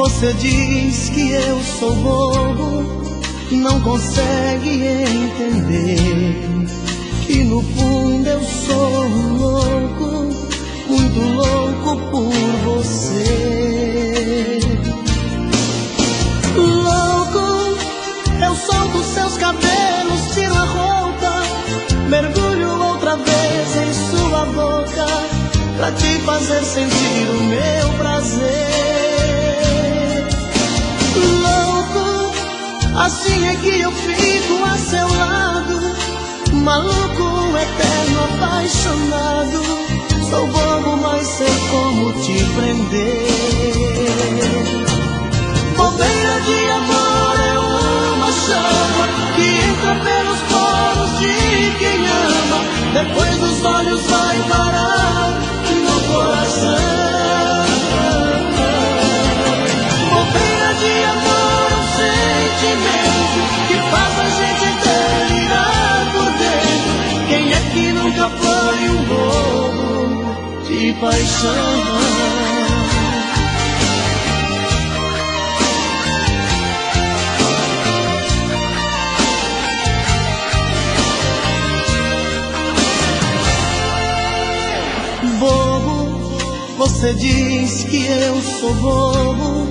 Você diz que eu sou bobo, não consegue entender que no fundo eu sou louco, muito louco por você. Louco, eu solto seus cabelos, tiro a roupa, mergulho outra vez em sua boca, pra te fazer sentir o meu prazer. Louco, assim é que eu fico a seu lado, maluco, eterno, apaixonado. Sou bobo, mas sei como te prender. Bobeira de amor é uma chama que entra pelos poros de quem ama, depois dos olhos vai parar no coração. Bobeira de amor é um sentimento que faz a gente delirar por dentro. Quem é que nunca foi um bobo de paixão? Você diz que eu sou bobo,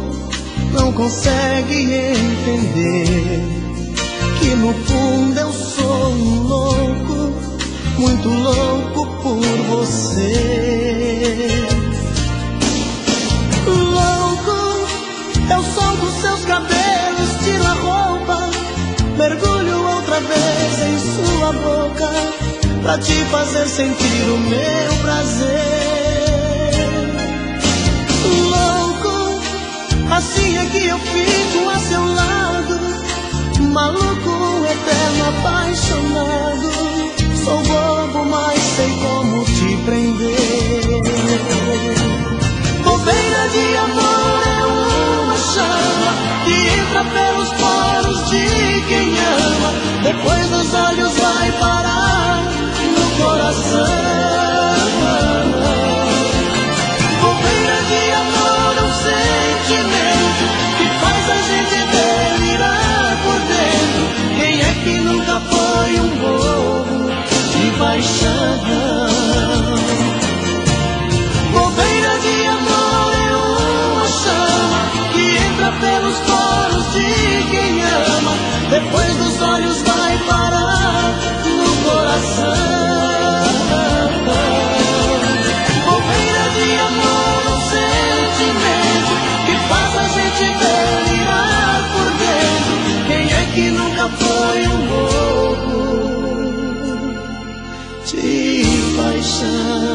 não consegue entender que no fundo eu sou um louco, muito louco por você. Louco, eu solto seus cabelos, tiro a roupa, mergulho outra vez em sua boca, pra te fazer sentir o meu prazer. Louco, assim é que eu fico a seu lado, maluco, eterno, apaixonado. Sou bobo, mas sei como te prender. Bobeira de amor é uma chama que entra pelos poros de quem ama, depois dos olhos vai parar no coração. Sentimento que faz a gente delirar por dentro. Quem é que nunca foi um bobo de paixão? Bobeira de amor é uma chama que entra pelos poros de quem ama, depois dos olhos vai parar no coração. Bobeira de amor é um sentimento faz a gente delirar por dentro. Quem é que nunca foi um bobo de paixão?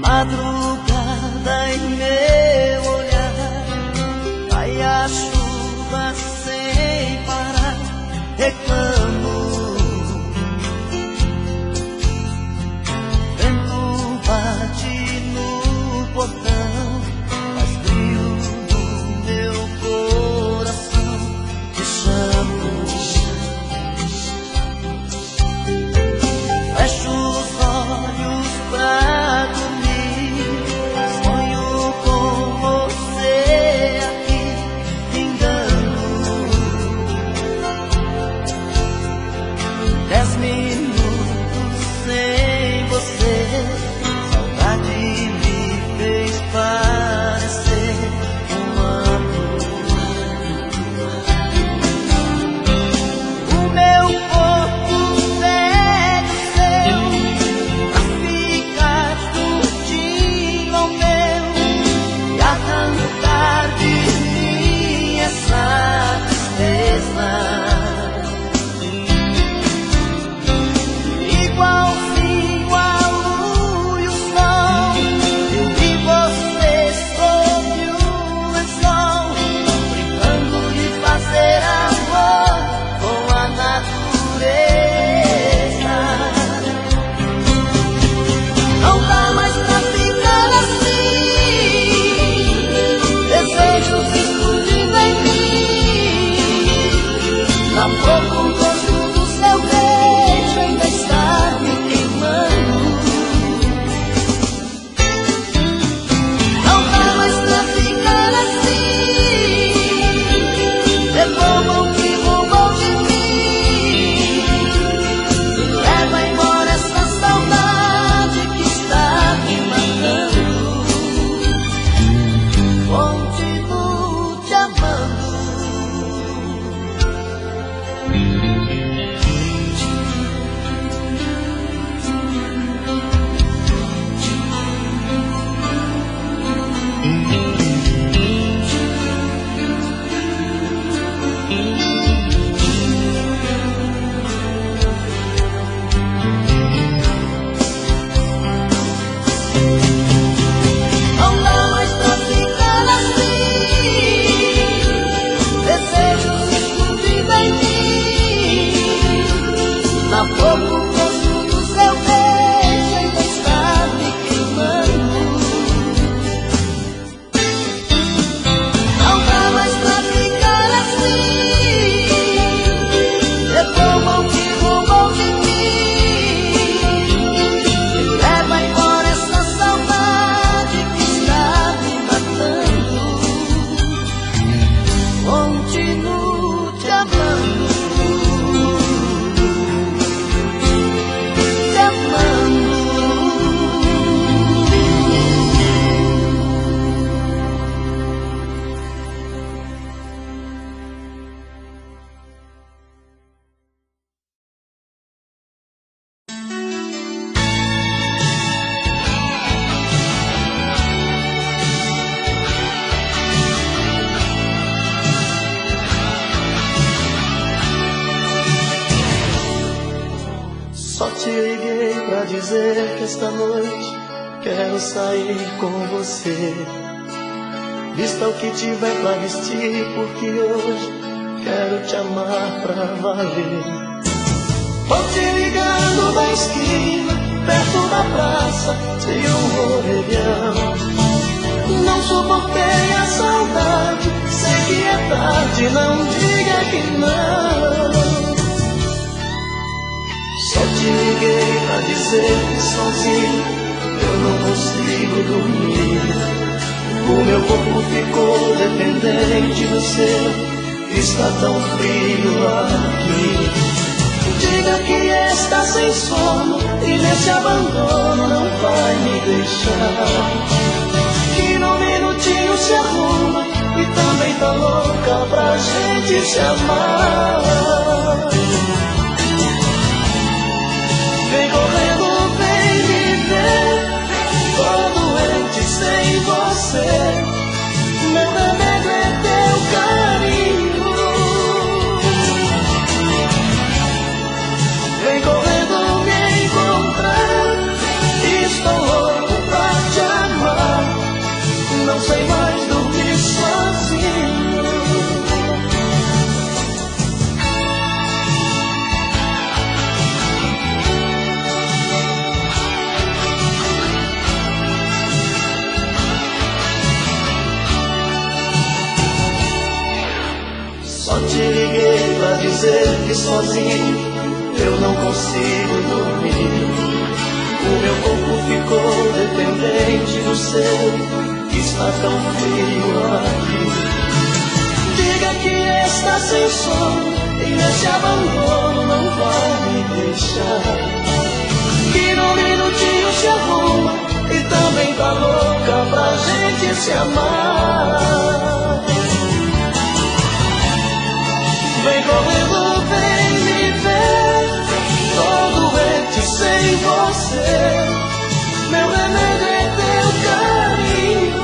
Madrugada em meu olhar, vai a chuva sem parar, reclamo. Vento bate no portão, faz frio no meu coração, te chamo. Fecho os olhos pra dormir, sonho com você aqui, me engano. 10 minutos sem você, saudade me fez parecer um ano. O meu corpo pede o seu pra ficar juntinho ao meu e arrancar de mim essa tristeza. Igualzinho a lua e o sol, eu vi você sob o lençol, brincando de fazer amor com a natureza. Só te liguei pra dizer que esta noite quero sair com você. Vista o que tiver pra vestir, porque hoje quero te amar pra valer. Vou te ligando da esquina, perto da praça, de um orelhão. Não suportei a saudade, sei que é tarde, não diga que não. Só te liguei pra dizer que sozinho eu não consigo dormir. O meu corpo ficou dependente do seu, está tão frio aqui. Diga que está sem sono e nesse abandono não vai me deixar. Que num minutinho se arruma e também tá louca pra gente se amar. Vem correndo, vem me ver, tô doente sem você. Meu remédio é teu carinho. Vem correndo me encontrar, estou louco pra te amar. Não sei mais dormir sozinho. Só te liguei pra dizer que sozinho eu não consigo dormir. O meu corpo ficou dependente do seu, está tão frio aqui. Diga que está sem sono e nesse abandono não vai me deixar. Que num minutinho se arruma e também tá louca pra gente se amar. Vem correndo, vem me ver, tô doente sem você. Meu remédio é teu carinho.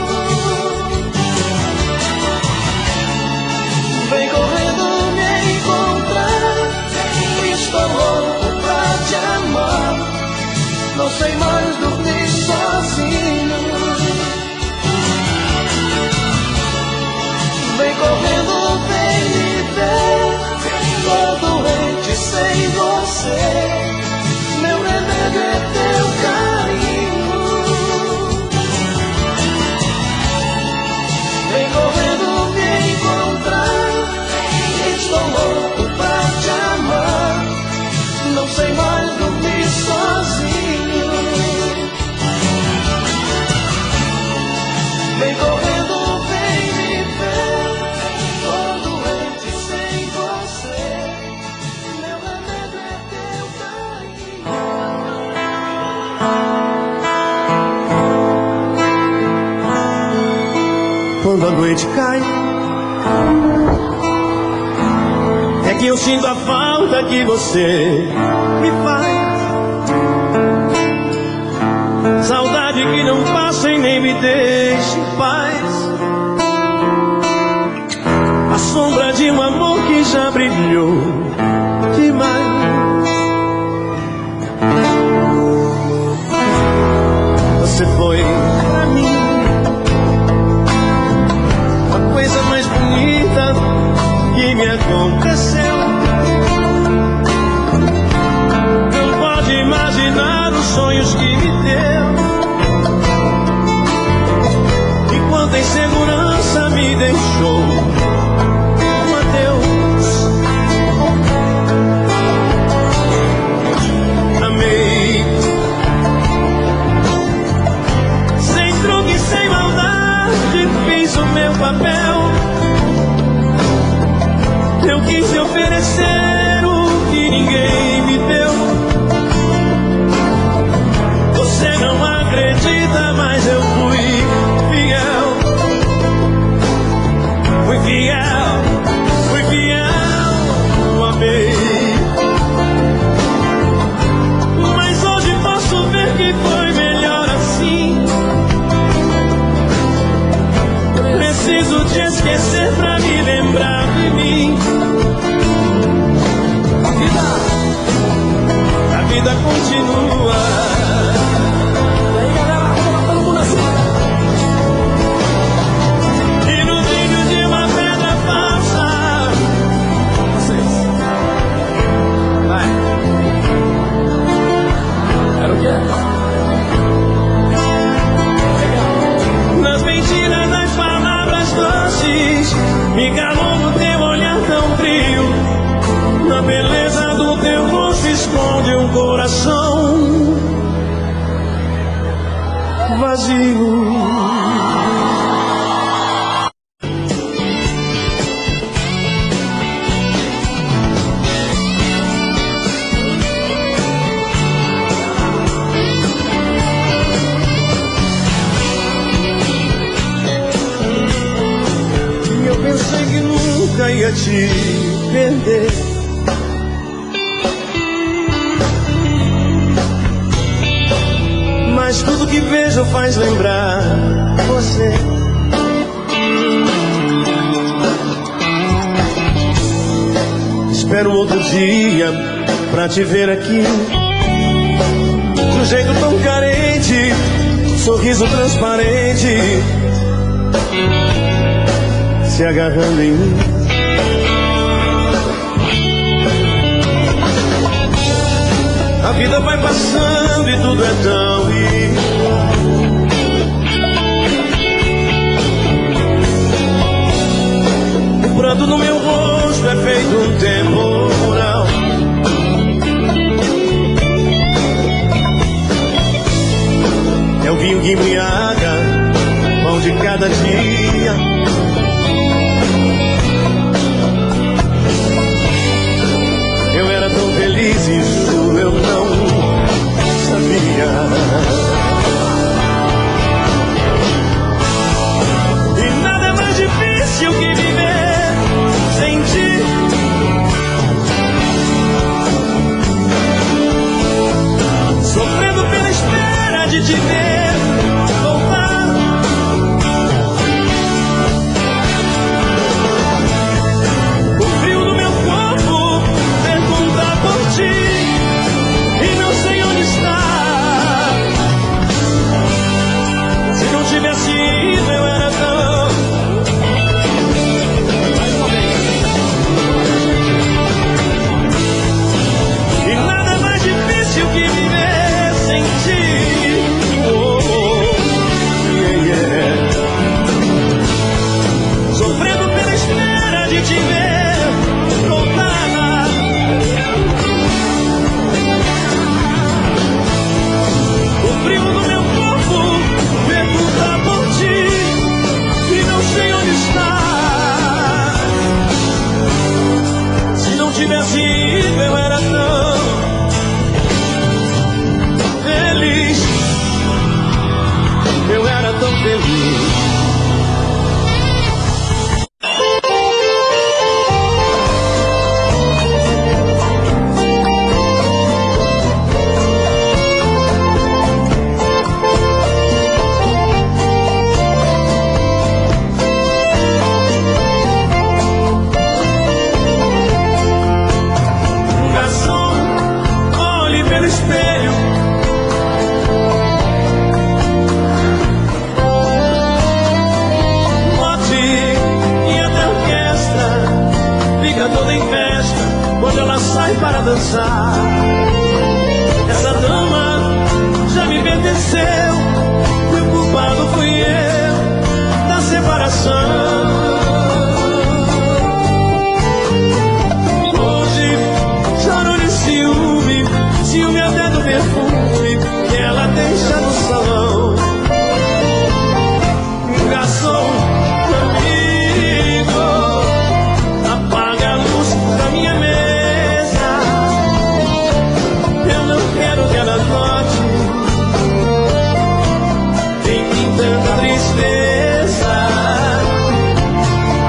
Vem correndo me encontrar, estou louco pra te amar. Não sei mais dormir sozinho. Vem correndo, vem me ver, tô doente sem você. Meu remédio é teu carinho. Vem correndo me encontrar, estou louco pra te amar. Não sei mais dormir sozinho. Vem correndo, vem me ver, tô doente sem você. Meu remédio é teu carinho. Quando a noite cai, é que eu sinto a falta que você me faz. Saudade que não passa e nem me deixa em paz. A sombra de um amor que já brilhou demais. Você foi pra mim a coisa mais bonita que me aconteceu. Não pode imaginar os sonhos que me deu. E quanta insegurança me deixou. Um adeus. Amei. Sem truque, sem maldade, fiz o meu papel. Eu quis te oferecer o que ninguém me deu. Você não acredita, mas eu fui fiel. Fui fiel, fui fiel, amei. Mas hoje posso ver que foi melhor assim. Preciso te esquecer pra me lembrar de mim. esconde um coração vazio. E eu pensei que nunca ia te perder. Mas tudo que vejo faz lembrar você. Espero um outro dia pra te ver aqui, de um jeito tão carente, sorriso transparente, se agarrando em mim. A vida vai passando e tudo é tão igual. O pranto no meu rosto é feito um temporal. É o vinho que embriaga, pão de cada dia. Eu era tão feliz e juro eu não sabia. E nada é mais difícil que viver sem ti. Sofrendo pela espera de te ver voltar. O frio do meu corpo pergunta por ti e não sei onde está. Se não tivesse ido eu era tão... E nada é mais difícil que viver sem ti. Oh, yeah, yeah. Sofrendo pela espera de te ver voltar. O frio do meu corpo pergunta por ti e não sei onde está. Se não tivesse ido eu era tão feliz. Eu era tão feliz. Garçom, olhe pelo espelho. Bote e até a orquestra fica toda em festa quando ela sai para dançar. Essa dama já me pertenceu e o culpado fui eu da separação. Ciúme até do perfume que ela deixa no salão. Garçom, amigo, apaga a luz da minha mesa. Eu não quero que ela note em mim tanta tristeza.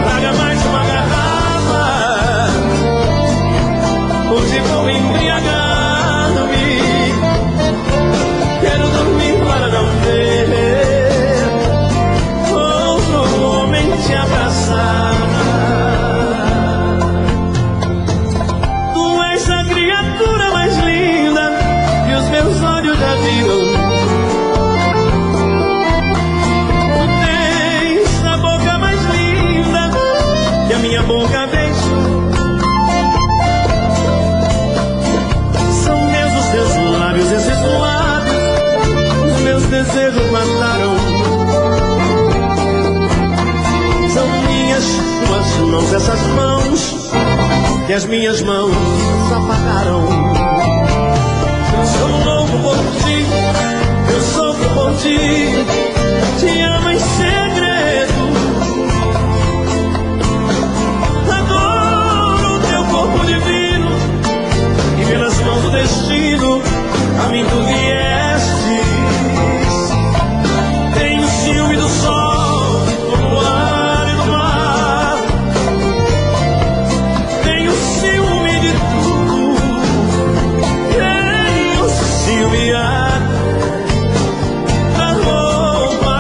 Traga mais uma garrafa, hoje vou embriagar. Quero dormir para não ver outro homem te abraçar. Tu és a criatura mais linda que os meus olhos já viram. Tu tens a boca mais linda que a minha boca beijou. São meus os teus lábios, esses lábios meus desejos mataram. São minhas tuas mãos, essas mãos que as minhas mãos apagaram. sofro por ti, eu sofro por ti. Te amo em segredo, adoro o teu corpo divino, e pelas mãos do destino a mim tu viestes. Tenho ciúme do sol, do luar e do mar, tenho ciúme de tudo, tenho ciúme da roupa.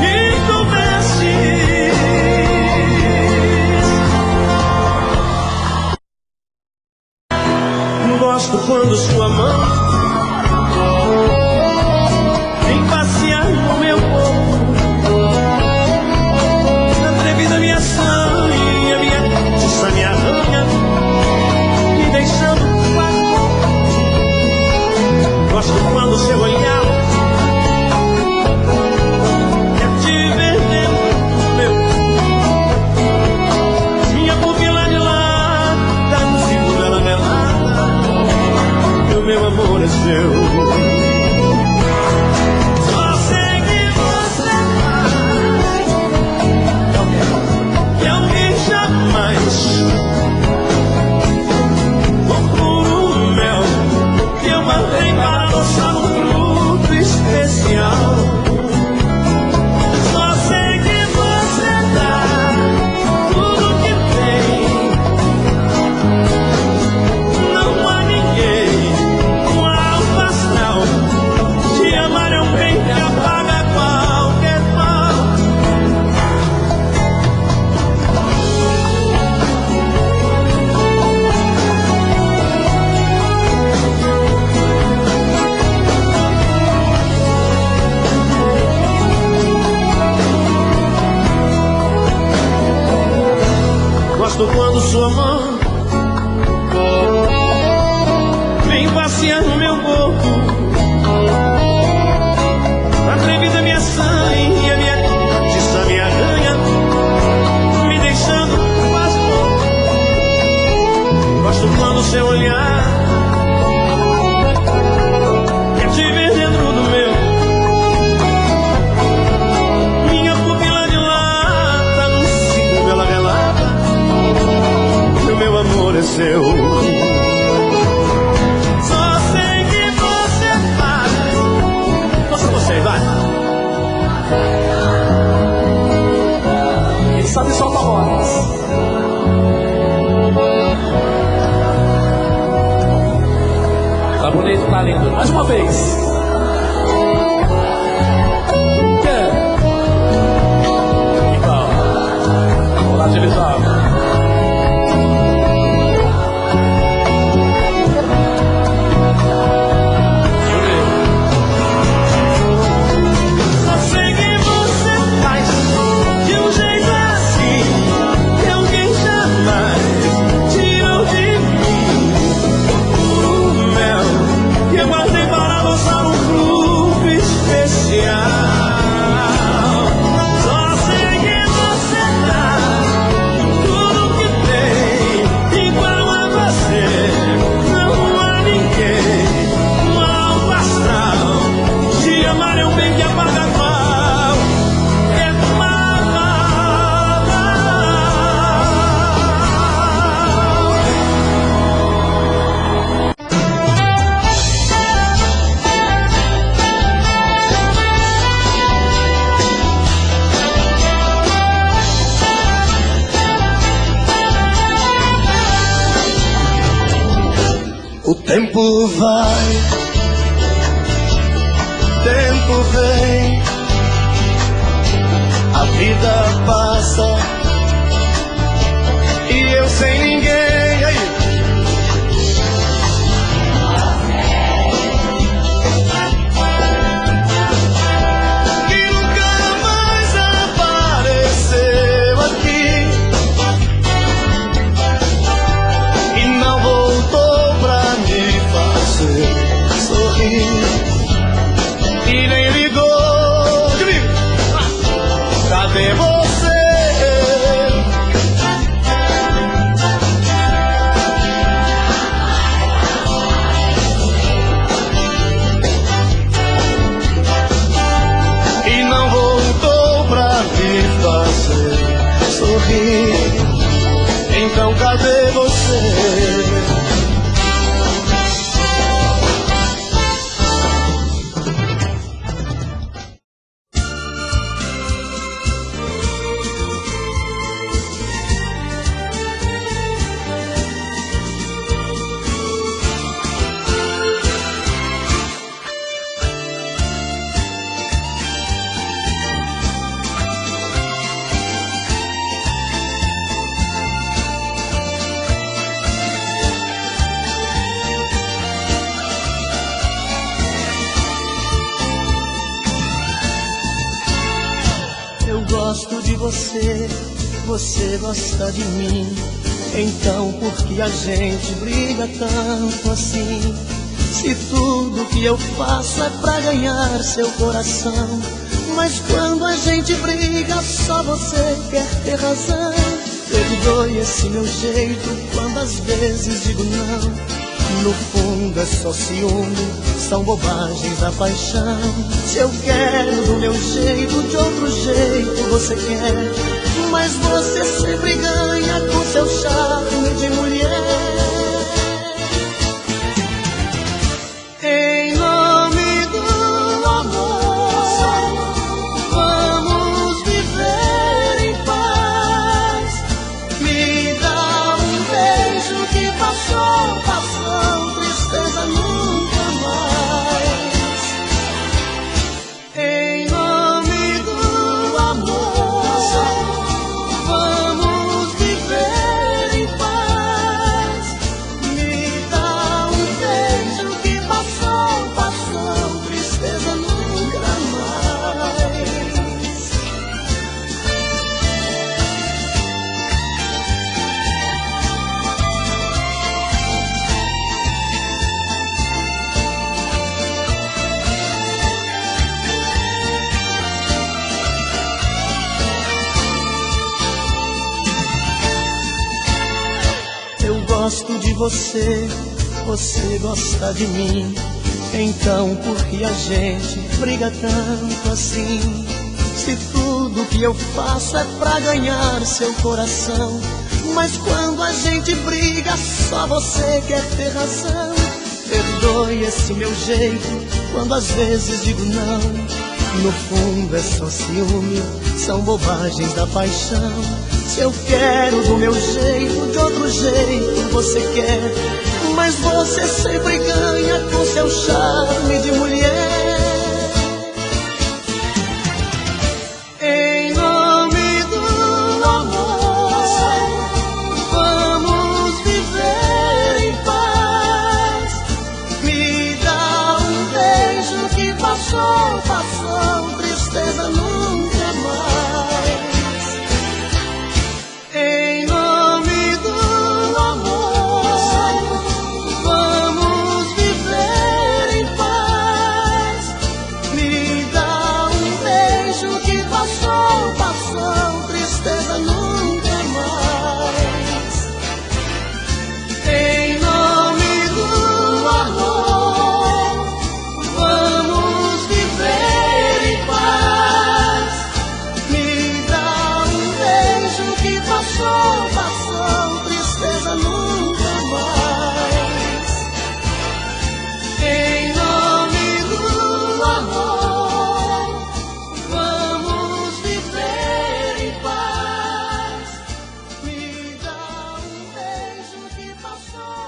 E tu vestes, gosto quando sua mão vem passear no meu corpo, atrevida minha ação e a minha justiça me arranha, me deixando quase. Gosto quando seu olhar quer te ver dentro do meu, minha pupila de lá tá no círculo dela melada, e o meu amor é seu. Só sei que você faz que alguém jamais procura o mel que eu mandei para adoçar um fruto especial. Só sei que você dá tudo que tem, não há ninguém com alma astral. Te amar é um bem que apaga qualquer mal. Gosto quando sua mão vem passear no meu corpo, atrevida minha sangue e a minha justiça me arranha, me deixando quase louco. Gosto quando seu olhar quer te ver dentro do meu, minha pupila de lata no ciclo dela relata, e o meu amor é seu. Só sei que você faz. Você, vai. Ele sabe soltar voz. Tá bonito, tá lindo. Mais uma vez. Quer? Igual. Vamos lá, divisão. Só sei que você faz de um jeito assim que alguém jamais tirou de mim. O mel que eu guardei para adoçar um fruto especial. Só sei que você dá tudo que tem, igual a você. Não há ninguém mal astral. Te amar é um bem que apaga mal. É mal. O tempo vai, tempo vem, a vida passa e eu sem ninguém. Aí. Que nunca mais apareceu aqui e não voltou pra me fazer sorrir e nem ligou. Cadê você? sorrir. Então cadê você? Gosto de você, você gosta de mim. Então por que a gente briga tanto assim? Se tudo que eu faço é pra ganhar seu coração, mas quando a gente briga só você quer ter razão. Perdoe esse meu jeito quando às vezes digo não. No fundo é só ciúme, são bobagens da paixão. Se eu quero do meu jeito, de outro jeito você quer, mas você sempre ganha com seu charme de mulher. Em nome do amor, vamos viver em paz. Me dá um beijo que passou, tristeza nunca mais. Em nome do amor, vamos viver em paz. Me dá um beijo que passou, tristeza nunca mais. Gosto de você, você gosta de mim. Então por que a gente briga tanto assim? Se tudo que eu faço é pra ganhar seu coração, mas quando a gente briga só você quer ter razão. Perdoe esse meu jeito quando às vezes digo não. No fundo é só ciúme, são bobagens da paixão. Se eu quero do meu jeito, de outro jeito você quer, mas você sempre ganha com seu charme de mulher. Em nome do amor, vamos viver em paz. Me dá um beijo que passou, tristeza nunca mais. Em nome do amor, vamos viver em paz. Me dá um beijo que passou, tristeza nunca mais. Em nome do amor, vamos viver em paz. Me dá um beijo que passou, tristeza nunca mais. Em nome do amor, vamos viver em paz. Me dá um beijo que passou.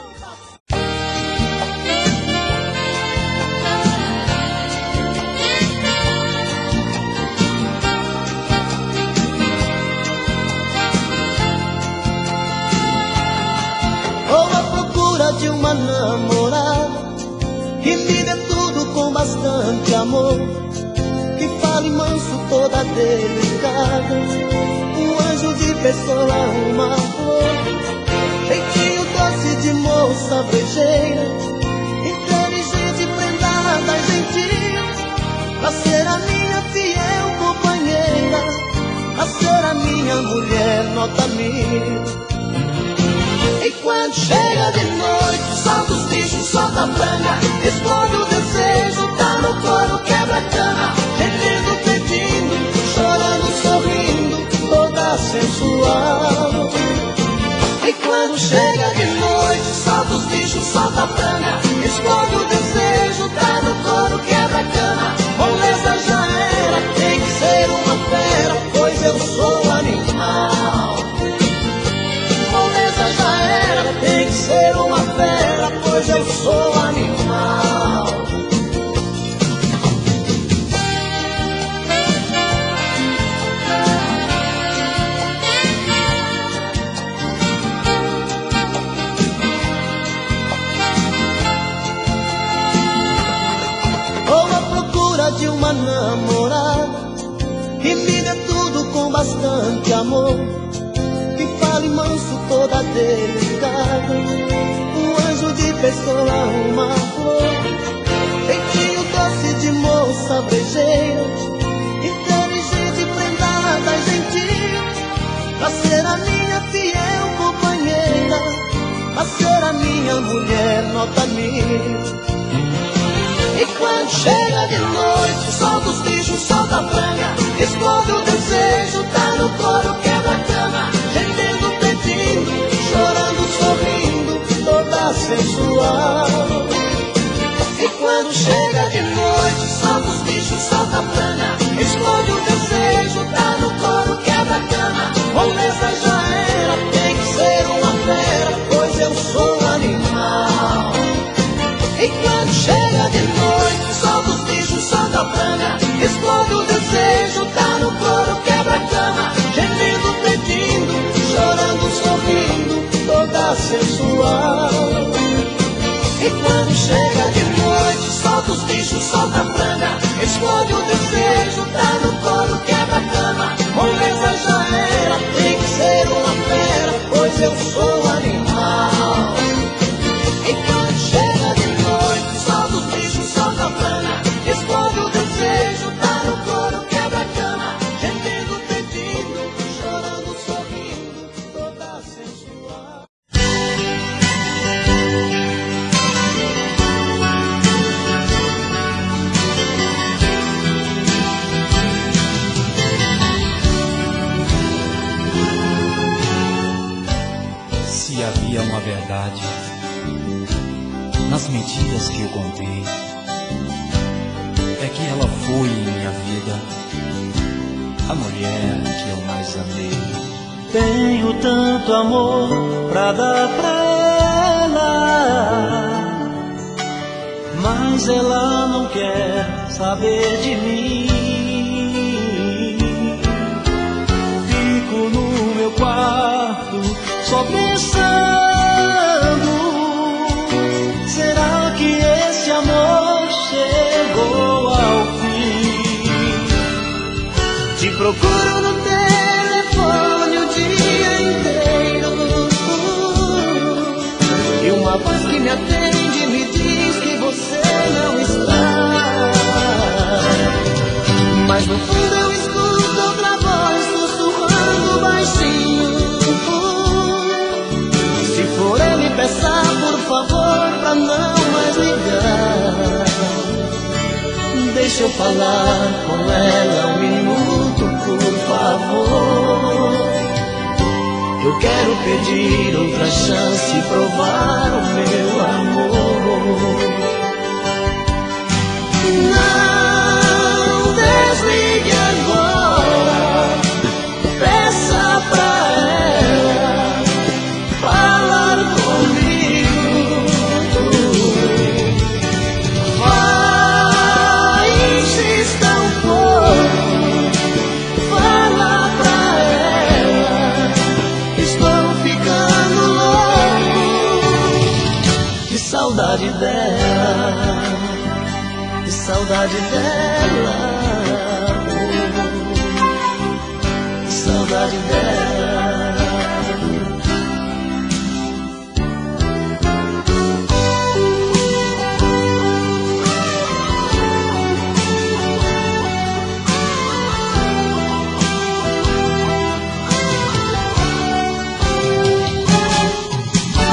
Vou à procura de uma namorada que me dê tudo com bastante amor, que fale manso, toda delicada, um anjo de pessoa, uma flor, jeitinho doce de moça brejeira, inteligente, prendada, gentil, pra ser a minha fiel companheira, pra ser a minha mulher nota 1000. E quando chega de noite, solta os bichos, solta a franga, explode o desejo, tá no coro, quebra a cama, gemendo, pedindo, chorando, sorrindo, toda sensual. E quando chega de noite, solta os bichos, solta a franga, explode o desejo, tá no couro, quebra a cama. Moleza já era, tem que ser uma fera, pois eu sou animal. Moleza já era, tem que ser uma fera, pois eu sou animal. De uma namorada que me dê tudo com bastante amor, que fale manso, toda delicada, um anjo de pessoa, uma flor, feitinho doce de moça brejeira, inteligente, prendada, gentil, pra ser a minha fiel companheira, pra ser a minha mulher nota 1000. E quando chega de noite, solta os bichos, solta a franga, explode o desejo, tá no couro, quebra a cama, gemendo, pedindo, chorando, sorrindo, toda sensual. E quando chega de noite, solta os bichos, solta a franga, explode o desejo, tá no couro, quebra a cama. Moleza já era, tem que ser uma fera, pois eu sou animal. E quando chega de noite, solta os bichos, solta a franga, explode o desejo, tá no couro, quebra a cama, gemendo, pedindo, chorando, sorrindo, toda sensual. E quando chega de noite, solta os bichos, solta a franga, explode o desejo, tá no couro, quebra a cama. Moleza já era, tem que ser uma fera, pois eu sou animal. E quando chega de noite, solta os bichos, solta a franga, explode o desejo, tá no couro, quebra a cama, gemendo, pedindo, chorando, sorrindo, toda sensual. Se havia uma verdade nas mentiras que eu contei, é que ela foi em minha vida a mulher que eu mais amei. Tenho tanto amor pra dar pra ela, mas ela não quer saber de mim. Fico no meu quarto só pensando, será que esse amor chegou ao fim? Te procuro no telefone o dia inteiro, e uma voz que me atende me diz que você não está. Mas no fundo eu escuto outra voz sussurrando baixinho. Se for ele, peça por favor pra não mais ligar. Deixa eu falar com ela um minuto, por favor. Eu quero pedir outra chance e provar o meu amor. Não desligue agora, peça pra ela falar comigo. Vai, insista um pouco, fala pra ela, estou ficando louco. Que saudade dela, que saudade dela, que saudade dela.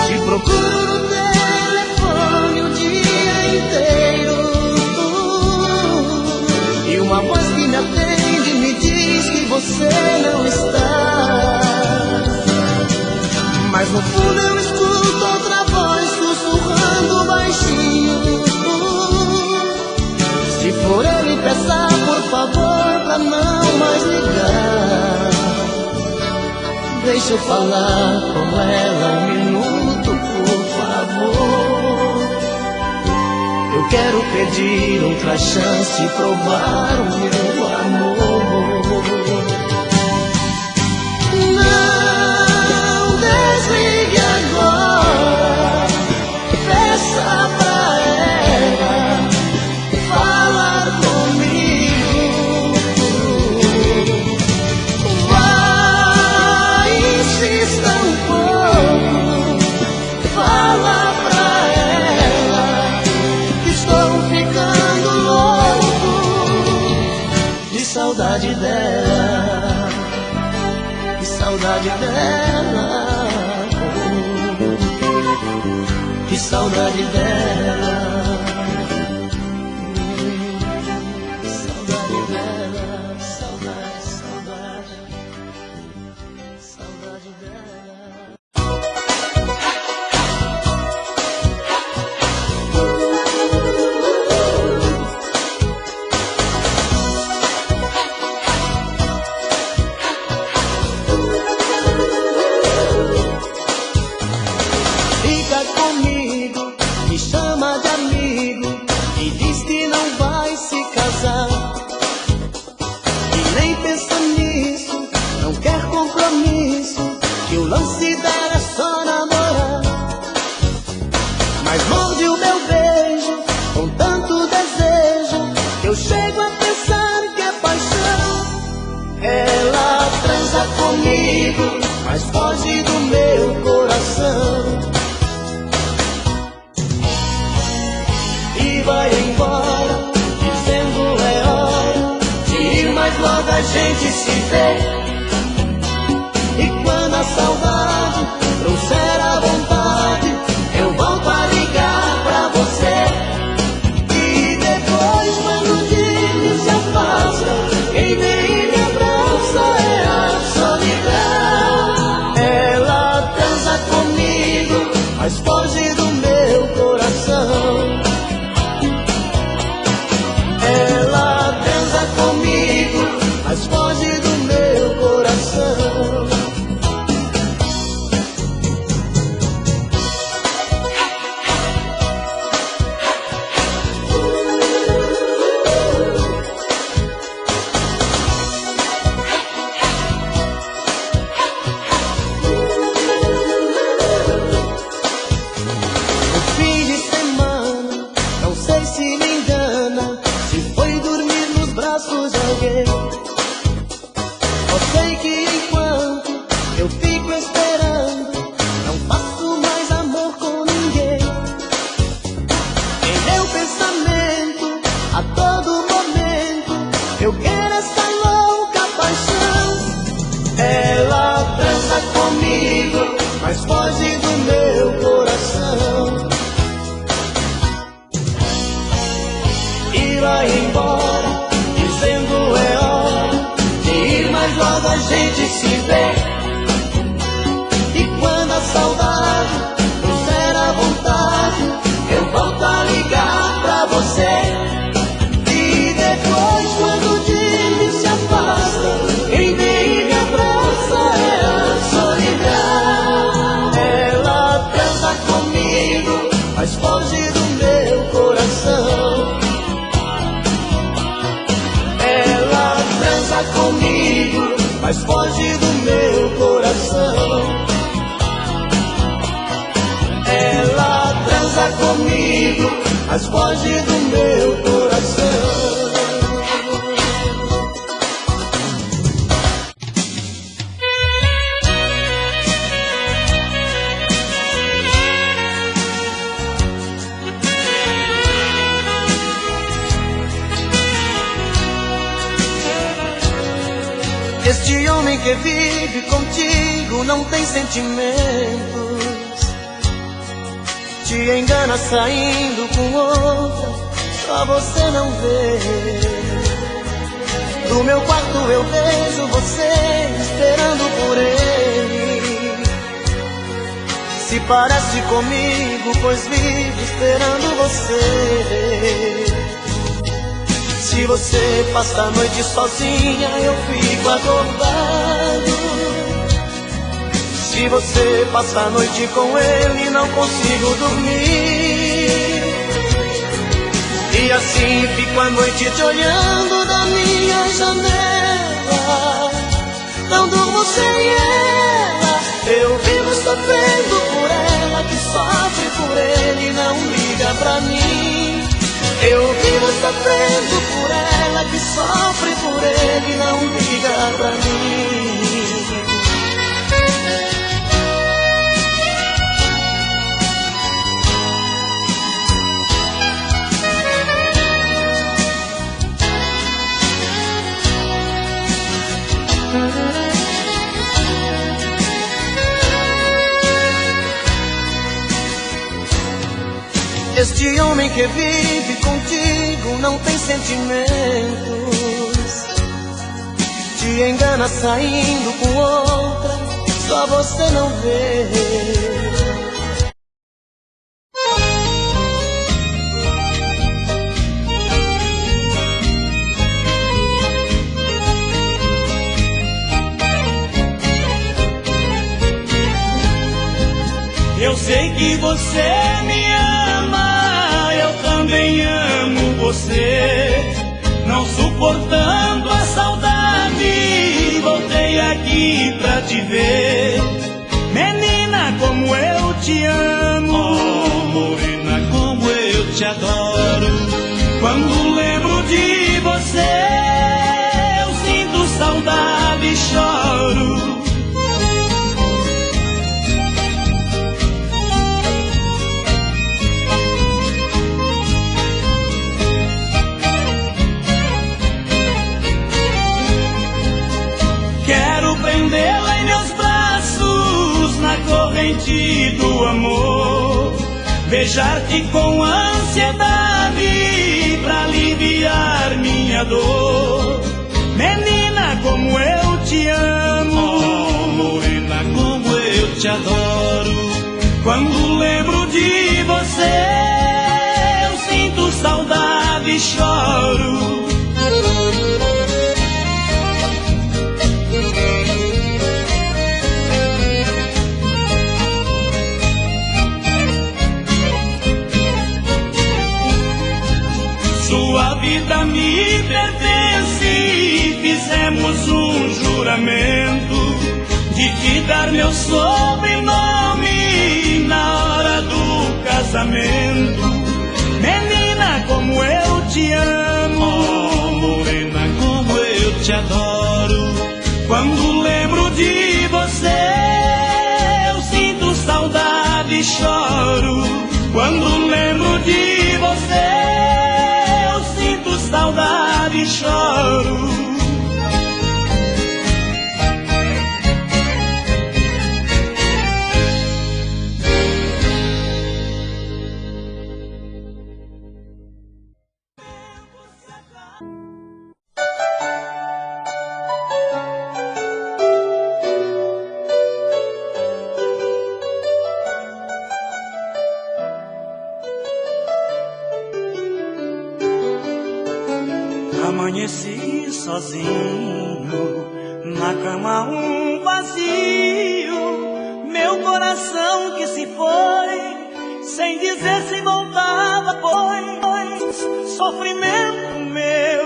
Te procuro no telefone o dia inteiro, e uma voz que me atende me diz que você não está. no fundo eu escuto outra voz sussurrando baixinho. Se for ele, peça por favor pra não mais ligar. Deixa eu falar com ela um minuto, por favor. Eu quero pedir outra chance e provar o meu amor. Não desligue agora, peça pra ela falar comigo. Vai, insista um pouco, fala pra ela que estou ficando louco de saudade dela, de saudade dela, de saudade dela. Mas foge do meu coração e vai embora, dizendo é hora de ir, mas logo a gente se vê. E quando a saudade trouxer a vontade, eu volto a ligar pra você. E depois, quando o dia se afasta, quem vem me abraça é a solidão. Ela dança comigo, mas foge do meu coração. Ela dança comigo, mas foge do meu coração. Mas foge do meu coração e vai embora, dizendo é hora de ir, mas logo a gente se vê. E quando a saudade trouxer a vontade, eu volto a ligar pra você. E depois, quando o dia se afasta, quem vem me abraça é a solidão. Mas foge do meu coração. Ela transa comigo, mas foge do meu coração. Ela transa comigo, mas foge do meu coração. Este homem que vive contigo não tem sentimentos, te engana saindo com outra, só você não vê. Do meu quarto eu vejo você esperando por ele, parece comigo, pois vivo esperando você. Se você passa a noite sozinha, eu fico acordado. Se você passa a noite com ele, não consigo dormir. E assim fico a noite te olhando da minha janela. Não durmo sem ela. Eu vivo sofrendo por ela, que sofre por ele e não liga pra mim. Eu vivo sofrendo por ela, que sofre por ele e não liga pra mim. Este homem que vive contigo não tem sentimentos, te engana saindo com outra, só você não vê. Eu sei que você me ama, eu também amo você. Não suportando a saudade, voltei aqui pra te ver. Menina, como eu te amo, oh, morena, como eu te adoro. Quando lembro de você, eu sinto saudade e choro. Prendê-la em meus braços na corrente do amor, beijar-te com ansiedade pra aliviar minha dor. Menina, como eu te amo, oh, morena, como eu te adoro. Quando lembro de você, eu sinto saudade e choro. Sua vida me pertence, fizemos um juramento de te dar meu sobrenome na hora do casamento. Menina, como eu te amo, oh, morena, como eu te adoro. Quando lembro de você, eu sinto saudade e choro. Quando lembro de você, saudade e choro. Amanheci sozinho, na cama um vazio, meu coração que se foi, sem dizer se voltava, pois sofrimento meu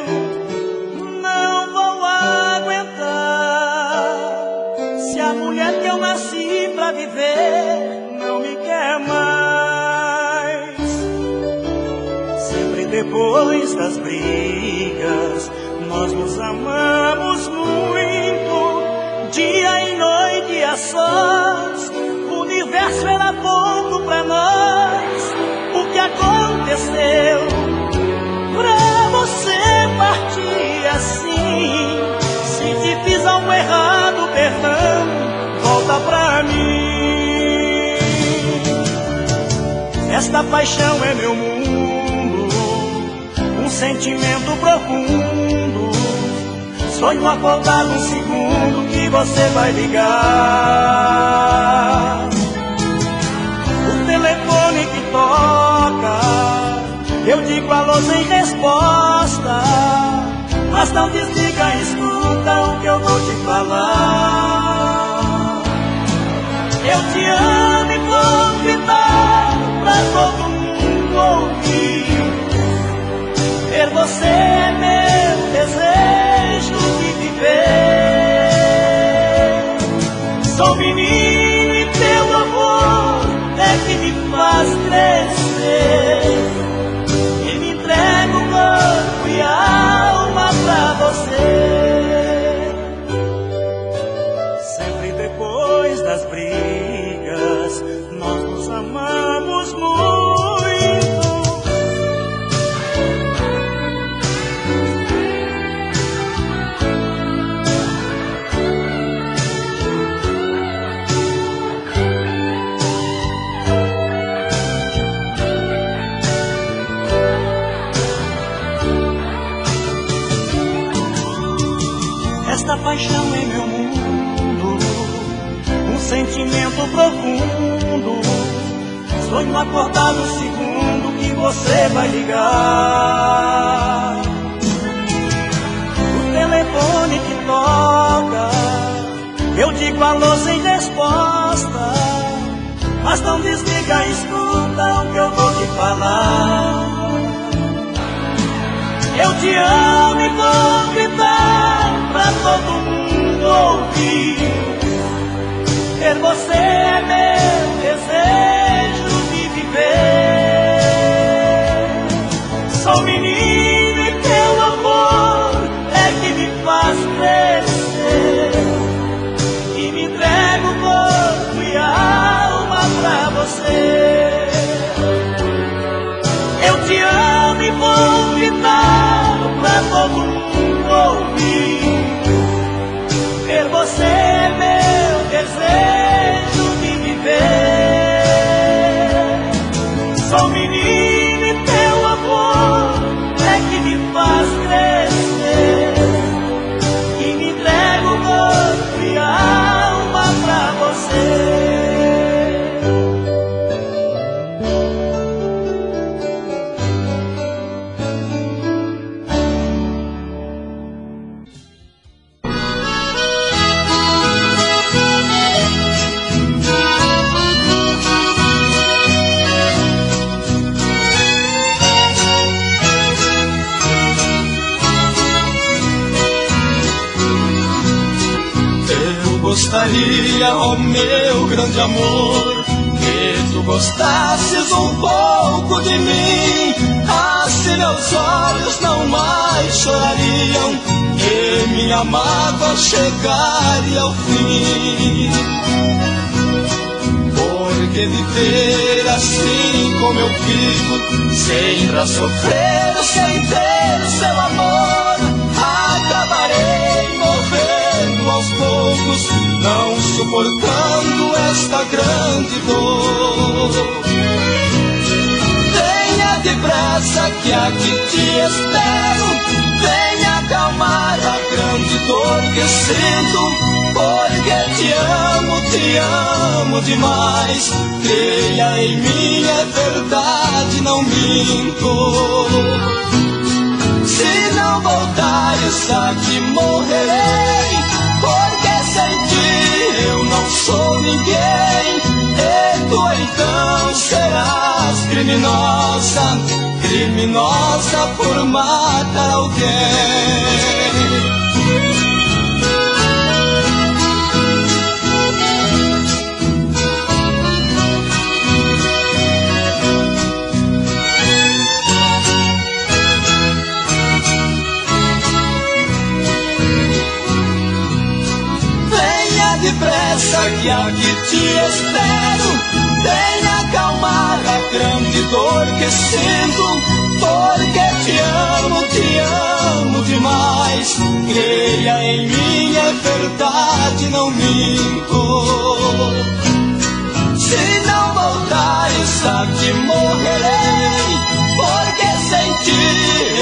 não vou aguentar. Se a mulher que eu nasci pra viver não me quer mais, sempre depois das brigas nós nos amamos muito, dia e noite a sós. O universo era pouco pra nós. O que aconteceu pra você partir assim? Se te fiz algo errado, perdão, volta pra mim. Esta paixão é meu mundo, um sentimento profundo. Sonho acordar um segundo que você vai ligar. Eu te amo e vou gritar pra todo mundo ouvir. Ter você é meu desejo de viver. Sou menino e teu amor é que me faz crescer. E me entrego o corpo e a alma pra você. Sempre depois das brigas, nós nos amamos muito. Esta paixão em meu mundo, um sentimento profundo. Sonho acordar no segundo que você vai ligar. O telefone que toca, eu digo alô sem resposta. Mas não desliga, escuta o que eu vou te falar. Eu te amo e vou gritar pra todo mundo ouvir. Ter você é meu desejo de viver. Sou menino e teu amor é que me faz crescer. E me entrego o corpo e a alma pra você. Eu te amo e vou gritar pra todo mundo ouvir. Ter você é meu desejo de viver. Sou menino e teu amor é que me faz crescer. E me entrego o corpo e a alma pra você. Gostaria, ó meu grande amor, que tu gostasses um pouco de mim. Assim meus olhos não mais chorariam e minha mágoa chegaria ao fim. Porque viver assim como eu vivo, sempre a sofrer, sem ter seu amor, acabarei morrendo aos poucos, não suportando esta grande dor. Venha depressa que aqui te espero, venha acalmar a grande dor que sinto, porque te amo demais. Creia em mim, é verdade, não minto. Se não voltares aqui morrerei, porque sem ti eu não sou ninguém. E tu então serás criminosa, criminosa por matar alguém. Depressa que aqui te espero, venha acalmar a grande dor que sinto, porque te amo demais. Creia em mim, é verdade, não minto. Se não voltares aqui morrerei, porque sem ti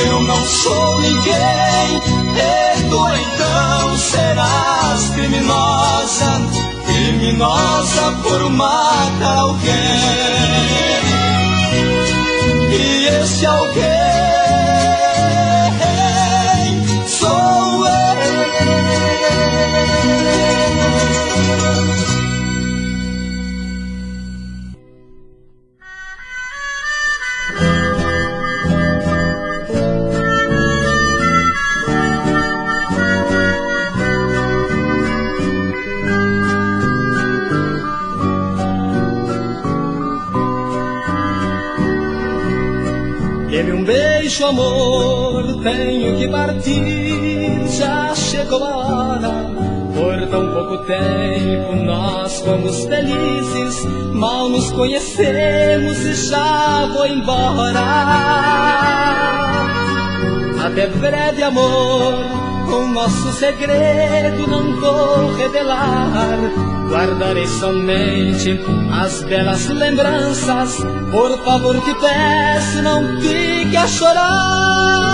eu não sou ninguém. E tu então serás criminosa, criminosa por matar alguém. E esse alguém sou eu. 「beijo, amor, tenho que partir, já chegou a hora. Por tão pouco tempo nós fomos felizes, mal nos conhecemos e já vou embora. Até breve, amor, o nosso segredo não vou revelar. Guardarei somente as belas lembranças. Por favor, te peço, não fique a chorar.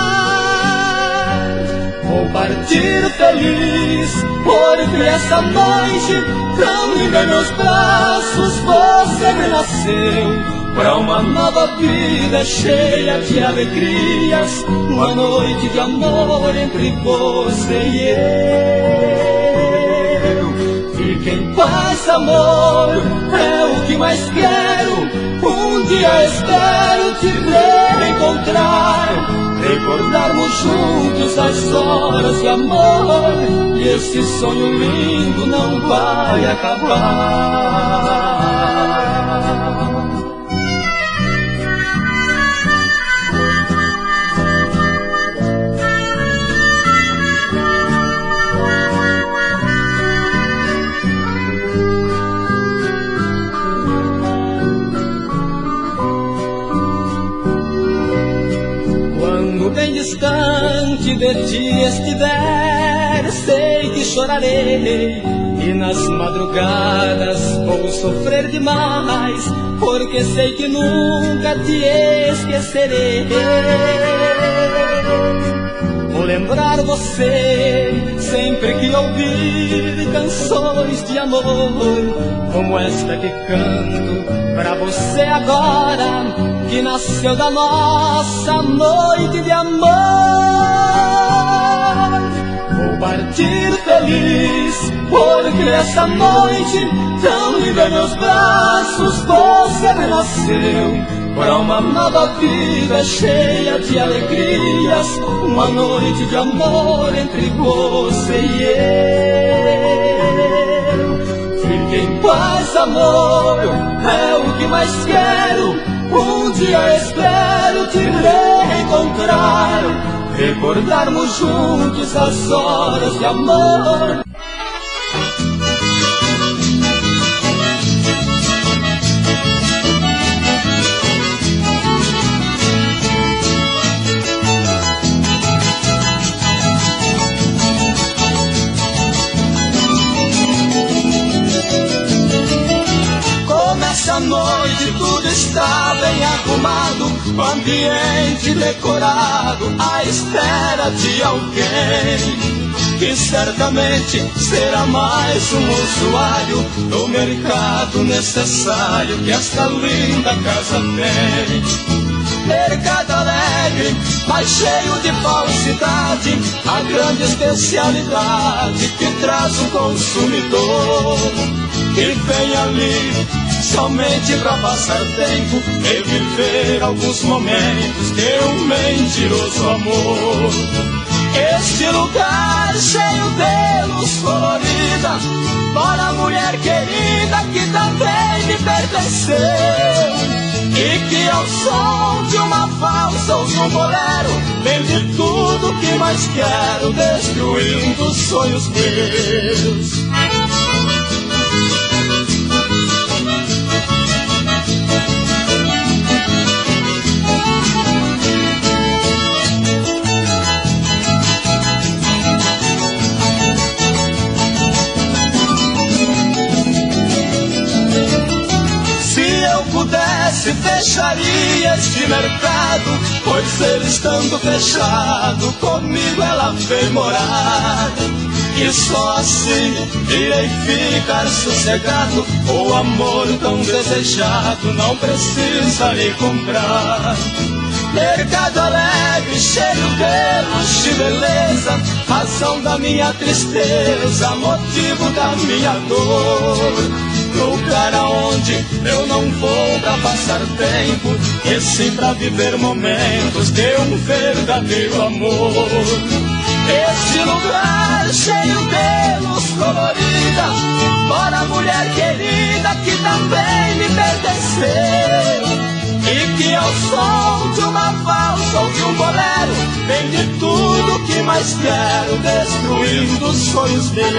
Vou partir feliz, porque essa noite, tão linda em meus braços, você renasceu pra uma nova vida cheia de alegrias. Uma noite de amor entre você e eu. Fique em paz, amor, é o que mais quero. Um dia espero te reencontrar, recordarmos juntos as horas de amor, e esse sonho lindo não vai acabar. Bem distante de ti estiver, sei que chorarei, e nas madrugadas vou sofrer demais, porque sei que nunca te esquecerei. Vou lembrar você sempre que ouvir canções de amor, como esta que canto pra você agora, que nasceu da nossa noite de amor. Vou partir feliz, porque essa noite, tão linda em meus braços, você renasceu pra uma nova vida cheia de alegrias. Uma noite de amor entre você e eu. Fique em paz, amor, é o que mais quero. Um dia espero te reencontrar, recordarmos juntos as horas de amor. Essa noite tudo está bem arrumado, o ambiente decorado, à espera de alguém que certamente será mais um usuário do mercado necessário que esta linda casa tem. Mercado alegre, mas cheio de falsidade, a grande especialidade que traz o consumidor, que vem ali somente pra passar tempo e viver alguns momentos de um mentiroso amor. Este lugar cheio de luz colorida, para a mulher querida que também me pertenceu, e que ao som de uma valsa ou de um bolero vende tudo que mais quero, destruindo os sonhos meus. Se fecharia este mercado, pois ele estando fechado, comigo ela veio morar. E só assim irei ficar sossegado, o amor tão desejado não precisarei comprar. Mercado alegre, cheio de luxo e beleza, razão da minha tristeza, motivo da minha dor. Lugar aonde eu não vou pra passar tempo, e sim pra viver momentos de um verdadeiro amor. Este lugar cheio de luz colorida, para a mulher querida que também me pertenceu, e que E ao som de uma valsa ou de um bolero, vem de tudo que mais quero, destruindo os sonhos meus.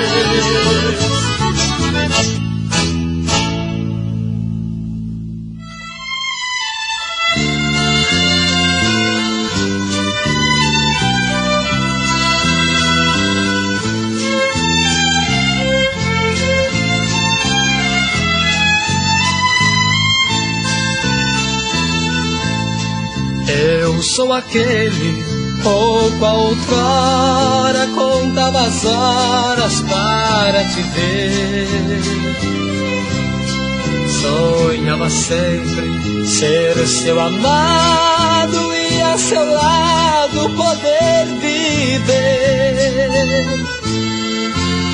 Eu sou aquele pouco a outrora contava as horas para te ver. Sonhava sempre ser seu amado e a seu lado poder viver.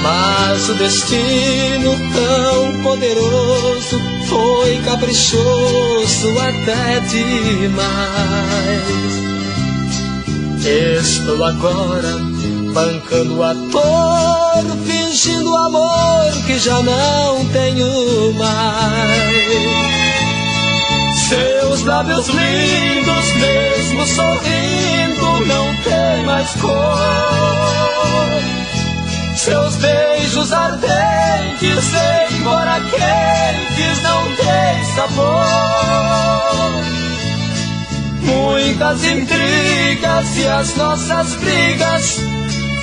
Mas o destino tão poderoso foi caprichoso até demais. Estou agora bancando a dor, fingindo amor que já não tenho mais. Seus lábios lindos, mesmo sorrindo, não tem mais cor. Seus beijos ardentes, embora quentes, não tem sabor. Muitas intrigas e as nossas brigas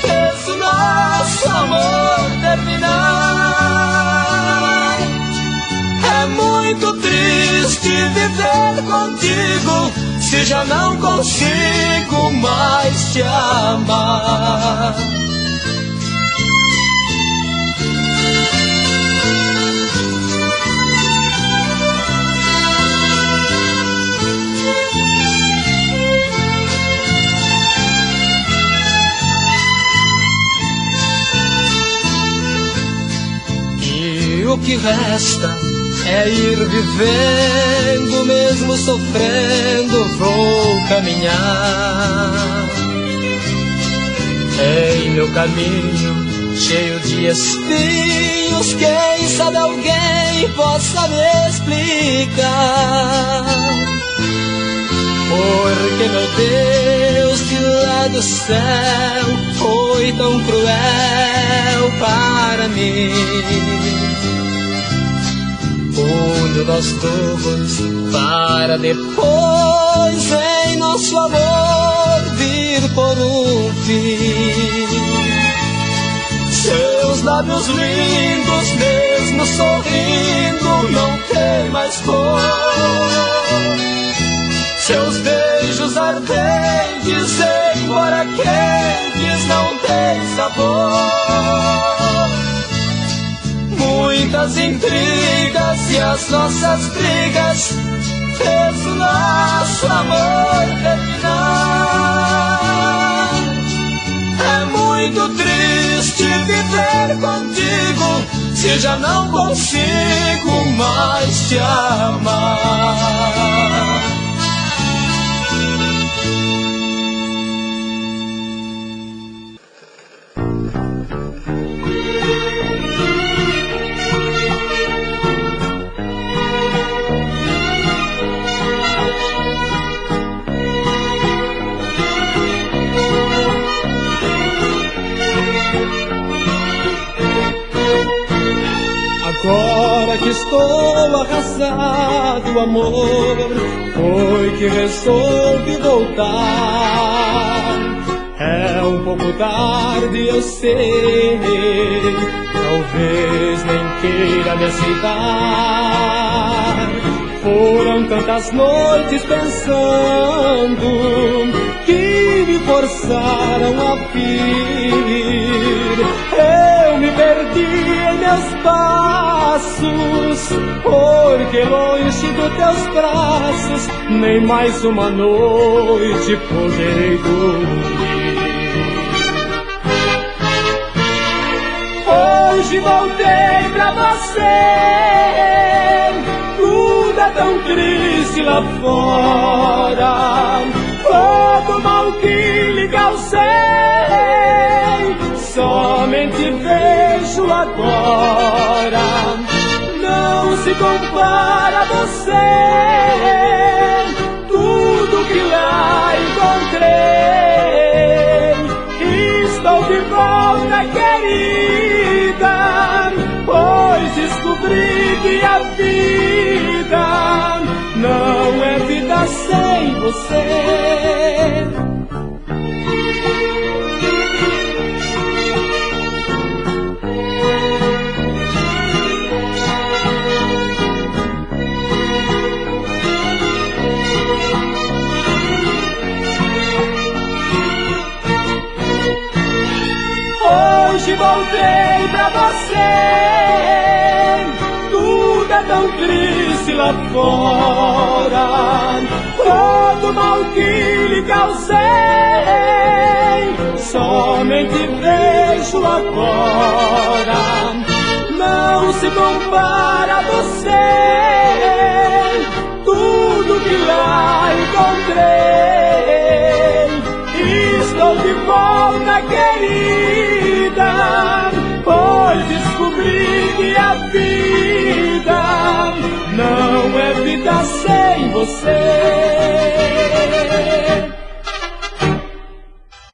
fez o nosso amor terminar. É muito triste viver contigo se já não consigo mais te amar. O que resta é ir vivendo, mesmo sofrendo, vou caminhar. Em meu caminho, cheio de espinhos, quem sabe alguém possa me explicar. Porque, meu Deus, que lá do céu foi tão cruel para mim. Uniu nós dois para depois em nosso amor vir por um fim. Seus lábios lindos, mesmo sorrindo, não tem mais cor. Seus beijos ardentes, embora quentes, não tem sabor. Muitas intrigas e as nossas brigas fez o nosso amor terminar. É muito triste viver contigo se já não consigo mais te amar. Agora que estou arrasado, amor, foi que resolvi voltar. É um pouco tarde, eu sei, talvez nem queira me aceitar. Foram tantas noites pensando que me forçaram a vir. Eu me perdi em meus passos, porque longe dos teus braços nem mais uma noite poderei dormir. Hoje voltei pra você, tudo é tão triste lá fora. Todo mal que lhe causei, somente vejo agora. Não se compara a você, você. Hoje voltei pra você, tudo é tão triste lá fora. Todo mal que lhe causei, somente vejo agora. Não se compara a você, tudo que lá encontrei. Estou de volta, querida, pois descobri que a vida não é vida sem você.